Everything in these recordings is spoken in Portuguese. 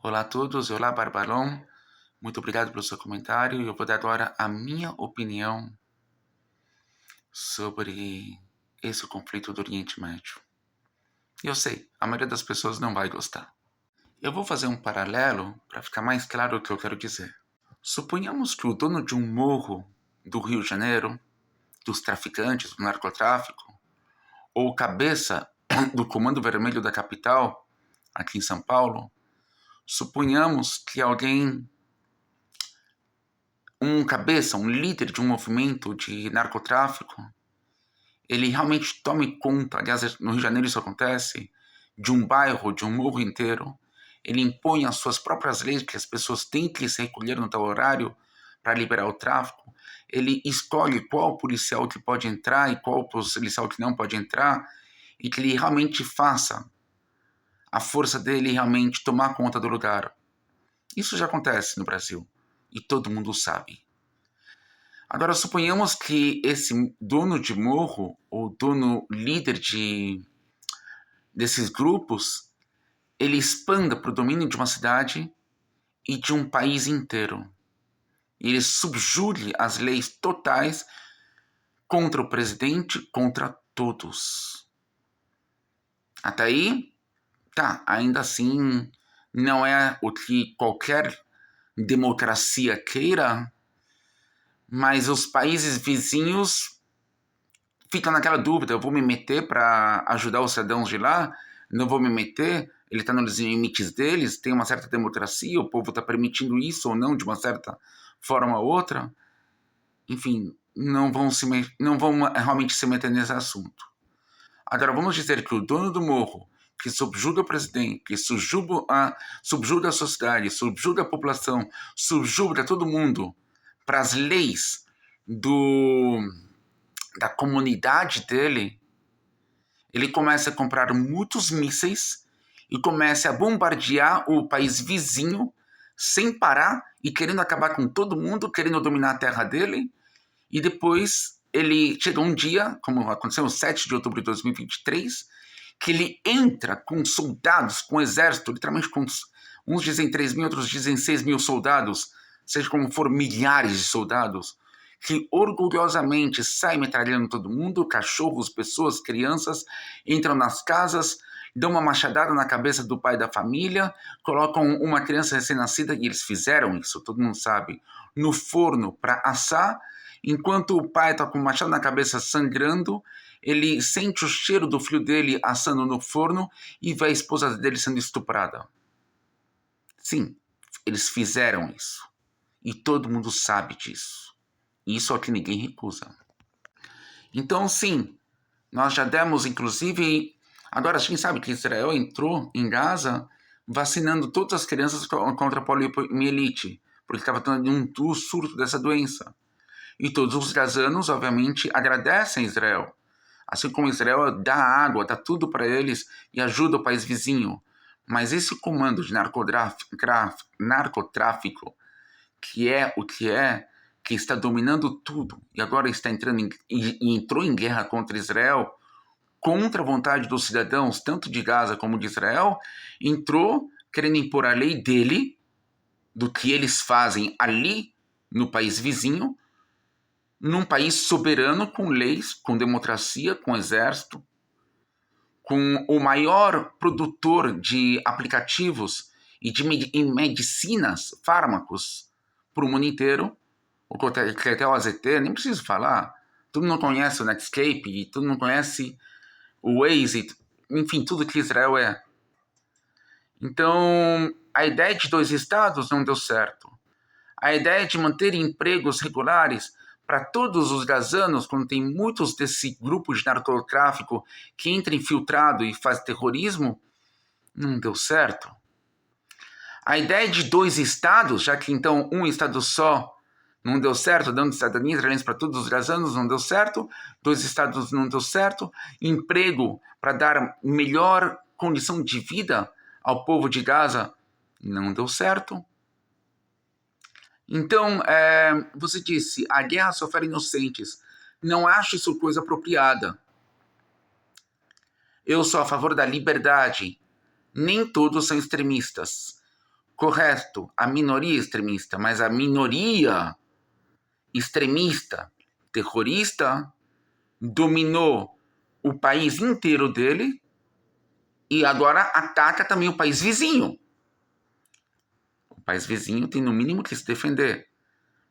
Olá a todos, olá Barbalon, muito obrigado pelo seu comentário e eu vou dar agora a minha opinião sobre esse conflito do Oriente Médio. Eu sei, a maioria das pessoas não vai gostar. Eu vou fazer um paralelo para ficar mais claro o que eu quero dizer. Suponhamos que o dono de um morro do Rio de Janeiro, dos traficantes, do narcotráfico, ou o cabeça do Comando Vermelho da capital, aqui em São Paulo, suponhamos que alguém um cabeça, um líder de um movimento de narcotráfico, ele realmente tome conta, aliás, no Rio de Janeiro isso acontece, de um bairro, de um morro inteiro, ele impõe as suas próprias leis, que as pessoas têm que se recolher no tal horário para liberar o tráfico, ele escolhe qual policial que pode entrar e qual policial que não pode entrar, e que ele realmente faça a força dele realmente tomar conta do lugar. Isso já acontece no Brasil, e todo mundo sabe. Agora, suponhamos que esse dono de morro, ou dono líder desses grupos, ele expanda para o domínio de uma cidade e de um país inteiro. E ele subjugue as leis totais contra o presidente, contra todos. Até aí, tá, ainda assim, não é o que qualquer democracia queira, mas os países vizinhos ficam naquela dúvida, eu vou me meter para ajudar os cidadãos de lá? Não vou me meter? Ele está nos limites deles? Tem uma certa democracia? O povo está permitindo isso ou não, de uma certa forma ou outra? Enfim, não vão realmente se meter nesse assunto. Agora, vamos dizer que o dono do morro, que subjuga o presidente, que subjuga a sociedade, subjuga a população, subjuga todo mundo para as leis da comunidade dele, ele começa a comprar muitos mísseis e começa a bombardear o país vizinho sem parar e querendo acabar com todo mundo, querendo dominar a terra dele. E depois ele chega um dia, como aconteceu no 7 de outubro de 2023, que ele entra com soldados, com exército, literalmente com uns dizem 3 mil, outros dizem 6 mil soldados, seja como for, milhares de soldados, que orgulhosamente sai metralhando todo mundo, cachorros, pessoas, crianças, entram nas casas, dão uma machadada na cabeça do pai da família, colocam uma criança recém-nascida, e eles fizeram isso, todo mundo sabe, no forno para assar, enquanto o pai está com o machado na cabeça sangrando, ele sente o cheiro do filho dele assando no forno e vê a esposa dele sendo estuprada. Sim, eles fizeram isso. E todo mundo sabe disso. Isso é o que ninguém recusa. Então, sim, nós já demos, inclusive... Agora, a gente sabe que Israel entrou em Gaza vacinando todas as crianças contra a poliomielite, porque estava tendo um surto dessa doença. E todos os gazanos, obviamente, agradecem a Israel. Assim como Israel dá água, dá tudo para eles e ajuda o país vizinho. Mas esse comando de narcotráfico, que é o que está dominando tudo e agora está e entrou em guerra contra Israel, contra a vontade dos cidadãos, tanto de Gaza como de Israel, entrou querendo impor a lei dele, do que eles fazem ali no país vizinho, num país soberano, com leis, com democracia, com exército, com o maior produtor de aplicativos e de medicinas, fármacos, para o mundo inteiro, o Coquetel AZT, nem preciso falar, todo mundo conhece o Netscape, todo mundo conhece o Waze, enfim, tudo que Israel é. Então, a ideia de 2 estados não deu certo. A ideia de manter empregos regulares para todos os gazanos, quando tem muitos desse grupo de narcotráfico que entra infiltrado e faz terrorismo, não deu certo. A ideia de 2 estados, já que então um estado só não deu certo, dando cidadania israelense para todos os gazanos, não deu certo. 2 estados não deu certo. Emprego para dar melhor condição de vida ao povo de Gaza não deu certo. Então, você disse, a guerra só fere inocentes. Não acho isso coisa apropriada. Eu sou a favor da liberdade. Nem todos são extremistas. Correto, a minoria extremista, mas a minoria extremista, terrorista, dominou o país inteiro dele e agora ataca também o país vizinho. O país vizinho tem no mínimo que se defender.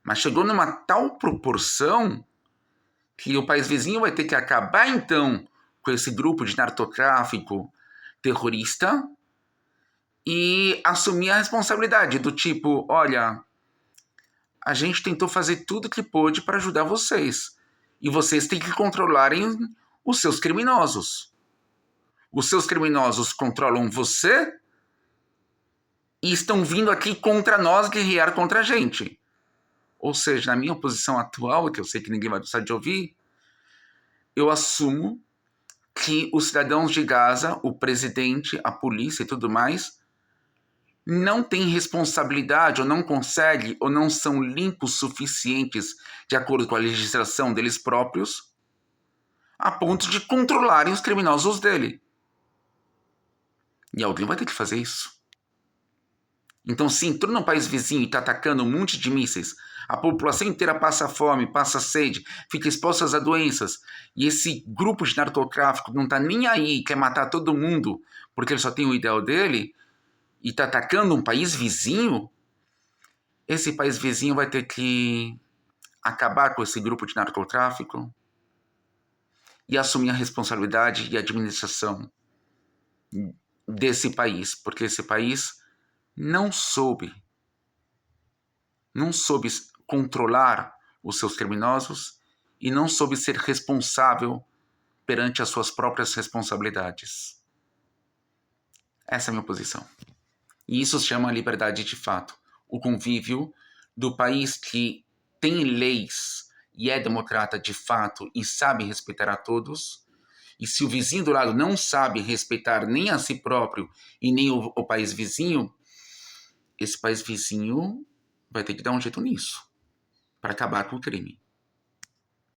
Mas chegou numa tal proporção que o país vizinho vai ter que acabar então com esse grupo de narcotráfico terrorista e assumir a responsabilidade do tipo, olha, a gente tentou fazer tudo que pôde para ajudar vocês. E vocês têm que controlarem os seus criminosos. Os seus criminosos controlam você e estão vindo aqui contra nós guerrear contra a gente. Ou seja, na minha posição atual, que eu sei que ninguém vai gostar de ouvir, eu assumo que os cidadãos de Gaza, o presidente, a polícia e tudo mais, não têm responsabilidade ou não conseguem ou não são limpos suficientes de acordo com a legislação deles próprios a ponto de controlarem os criminosos dele. E alguém vai ter que fazer isso. Então, se entrou num país vizinho e está atacando um monte de mísseis, a população inteira passa fome, passa sede, fica exposta a doenças, e esse grupo de narcotráfico não está nem aí, quer matar todo mundo porque ele só tem o ideal dele, e está atacando um país vizinho, esse país vizinho vai ter que acabar com esse grupo de narcotráfico e assumir a responsabilidade e a administração desse país, porque esse país não soube controlar os seus criminosos e não soube ser responsável perante as suas próprias responsabilidades. Essa é a minha posição. E isso se chama liberdade de fato. O convívio do país que tem leis e é democrata de fato e sabe respeitar a todos. E se o vizinho do lado não sabe respeitar nem a si próprio e nem o país vizinho, esse país vizinho vai ter que dar um jeito nisso para acabar com o crime.